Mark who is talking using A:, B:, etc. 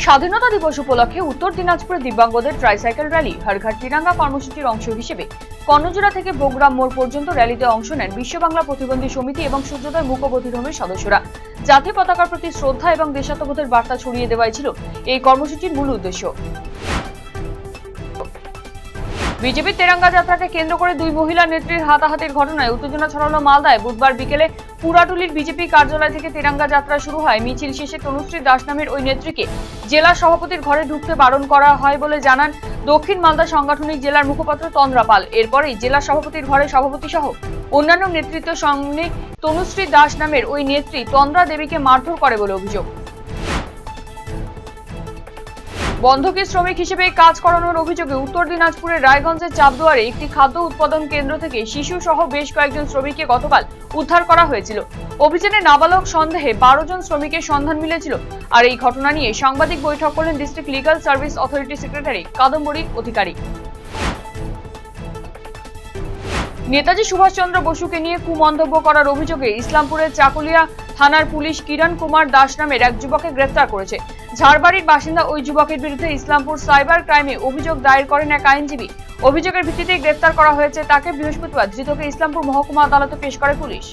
A: স্বাধীনতা দিবস উপলক্ষে উত্তর দিনাজপুরে দিব্যাঙ্গদের ট্রাইসাইকেল র্যালি হরঘাট তিরঙ্গা কর্মসূচির অংশ হিসেবে কর্ণজোড়া থেকে বগুড়া মোড় পর্যন্ত র্যালিতে অংশ নেন বিশ্ব বাংলা প্রতিবন্ধী সমিতি এবং সূর্যোদয় মূকবধিরমের সদস্যরা। জাতীয় পতাকার প্রতি শ্রদ্ধা এবং দেশাত্মবোধের বার্তা ছড়িয়ে দেওয়াই ছিল এই কর্মসূচির মূল উদ্দেশ্য। বিজেপির তেরঙ্গা যাত্রাকে কেন্দ্র করে দুই মহিলা নেত্রীর হাতাহাতির ঘটনায় উত্তেজনা ছড়ালো মালদায়। বুধবার বিকেলে পুরাটুলির বিজেপি কার্যালয় থেকে তেরঙ্গা যাত্রা শুরু হয়। মিছিল শেষে তনুশ্রী দাস নামের ওই নেত্রীকে জেলা সভাপতির ঘরে ঢুকতে বারণ করা হয় বলে জানান দক্ষিণ মালদা সাংগঠনিক জেলার মুখপাত্র তন্দ্রা পাল। এরপরেই জেলা সভাপতির ঘরে সভাপতি সহ অন্যান্য নেতৃত্বের সঙ্গে তনুশ্রী দাস নামের ওই নেত্রী তন্দ্রা দেবীকে মারধর করে বলে অভিযোগ। বন্ধকি শ্রমিক হিসেবে কাজ করানোর অভিযোগে উত্তর দিনাজপুরের রায়গঞ্জের চাপদুয়ারে একটি খাদ্য উৎপাদন কেন্দ্র থেকে শিশু সহ বেশ কয়েকজন শ্রমিককে গতকাল উদ্ধার করা হয়েছিল। অভিযানে নাবালক সন্দেহে 12 জন শ্রমিকের সন্ধান মিলেছিল। আর এই ঘটনা নিয়ে সাংবাদিক বৈঠক করলেন district legal service authority secretary Kadambari Adhikari. Netaji Subhashchandra বসুকে নিয়ে কুমন্তব্য করার অভিযোগে ইসলামপুরের চাকুলিয়া থানার পুলিশ কিরণ কুমার দাস নামের এক যুবককে গ্রেফতার করেছে। ঝাড়বাড়ির বাসিন্দা ওই যুবকের বিরুদ্ধে ইসলামপুর সাইবার ক্রাইমে অভিযোগ দায়ের করেন এক আইনজীবী। অভিযোগের ভিত্তিতে গ্রেফতার করা হয়েছে তাকে। বৃহস্পতিবার ধৃতকে ইসলামপুর মহকুমা আদালতে পেশ করে পুলিশ।